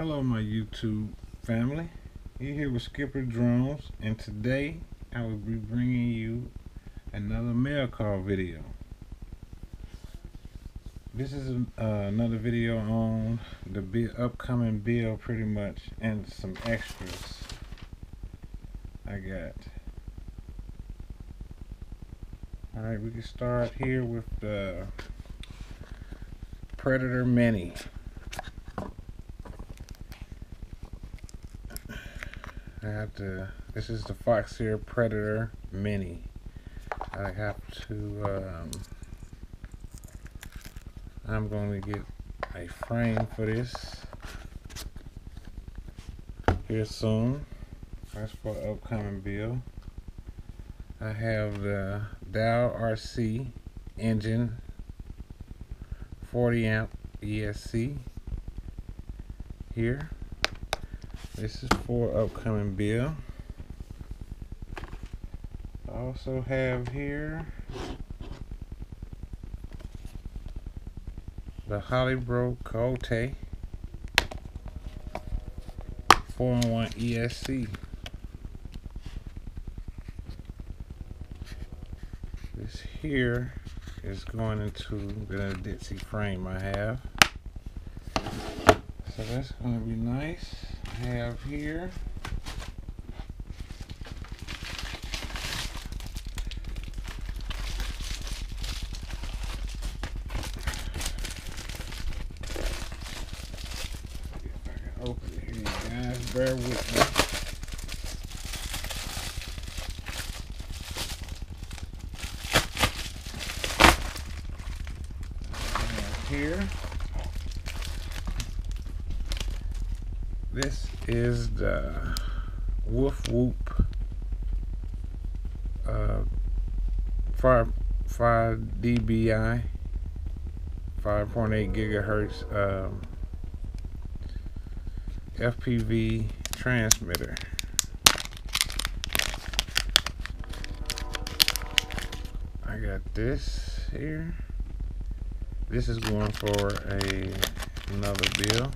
Hello my YouTube family, you're here with Skipper Drones, and today I will be bringing you another mail call video. This is another video on the upcoming bill pretty much, and some extras I got. Alright, we can start here with the Predator Mini. This is the Foxeer Predator Mini. I have to, I'm going to get a frame for this here soon. That's for the upcoming bill. I have the Dow RC engine, 40 amp ESC here. This is for upcoming bill. I also have here the Holybro Cote 4-in-1 ESC. This here is going into the ditzy frame I have. So that's going to be nice. I have here if I can open it here, you guys, bear with me. I have here, this is the Woof Whoop 5 dBi 5.8 gigahertz FPV transmitter. I got this here. This is going for another bill.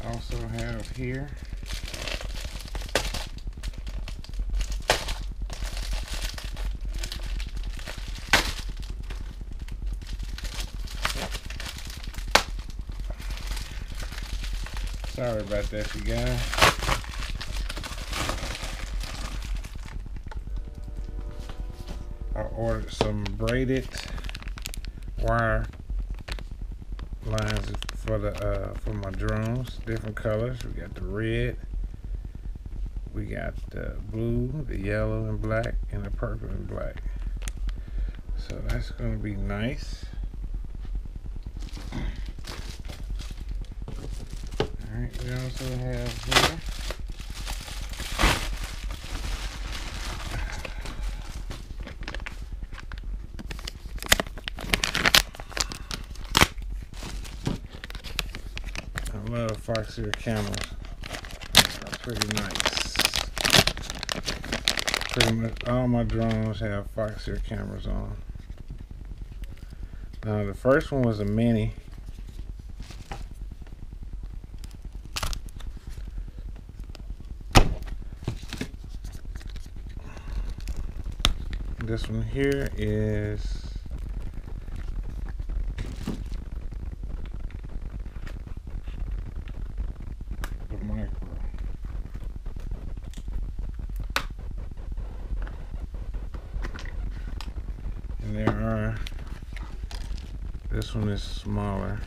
Also have here sorry about that, you guys. I ordered some braided wire lines for my drones, different colors. We got the red, we got the blue, the yellow and black, and the purple and black. So that's going to be nice. Alright, we also have here I love Foxeer cameras. They're pretty nice. Pretty much all my drones have Foxeer cameras on. Now the first one was a mini. This one here is micro. And there are, this one is smaller.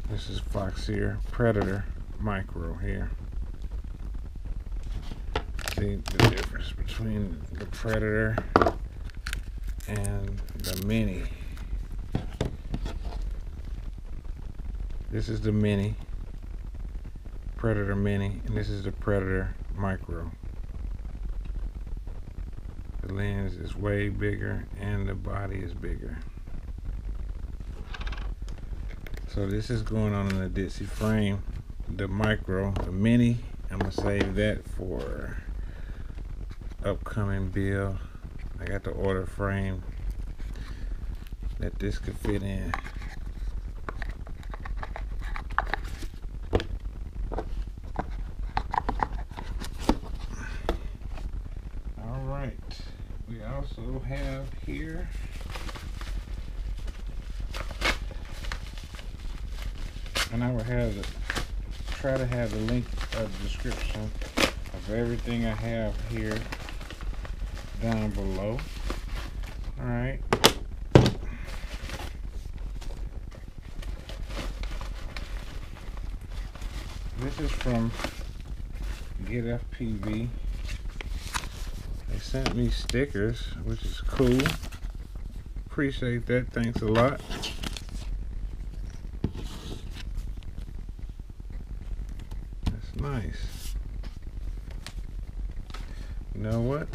This is Foxeer Predator Micro here. See the difference between the Predator and the Mini. This is the Mini, Predator Mini, and this is the Predator Micro. The lens is way bigger and the body is bigger. So this is going on in a ditzy frame. the micro, the mini. I'm gonna save that for upcoming build. I got the order frame that this could fit in. All right, we also have here and I will try to have the link of the description of everything I have here down below. All right. This is from Get FPV. They sent me stickers, which is cool. Appreciate that. Thanks a lot. That's nice. You know what?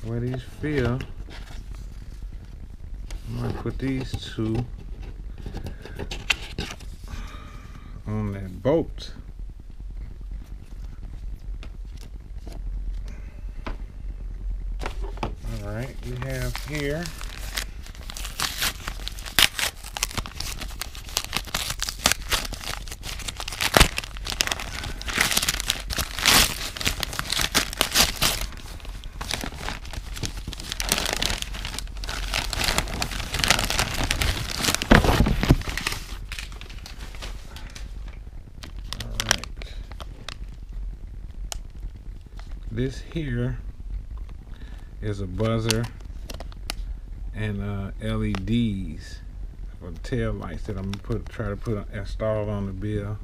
Where these feel, I'm gonna put these two on that boat. All right, we have here this here is a buzzer and LEDs for the tail lights that I'm gonna try to install on the build,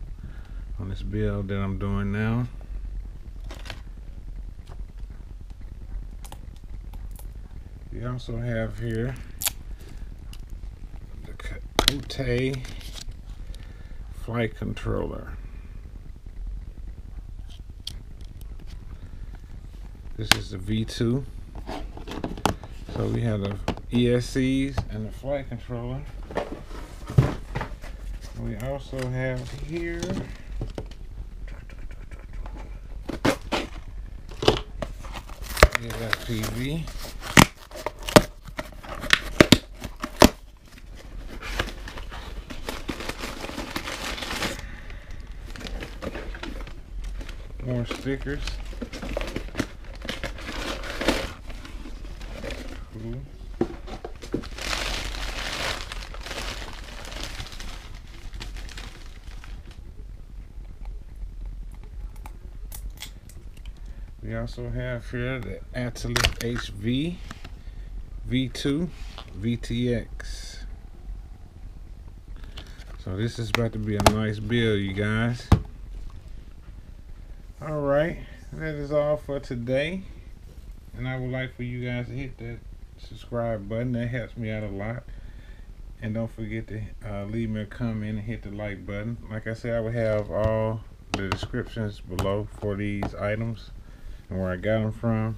on this build that I'm doing now. We also have here the Cote flight controller. This is the V2. So we have the ESCs and the flight controller. We also have here FPV. More stickers. Cool. We also have here the Atlas HV V2 VTX. So this is about to be a nice build, you guys. Alright, that is all for today. And I would like for you guys to hit that subscribe button. That helps me out a lot. And don't forget to leave me a comment and hit the like button. Like I said, I will have all the descriptions below for these items and where I got them from.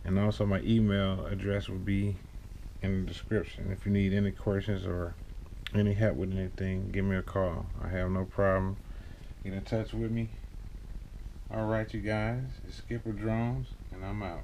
And also my email address will be in the description. If you need any questions or any help with anything, give me a call. I have no problem. Get in touch with me. Alright, you guys, it's Skipper Drones, and I'm out.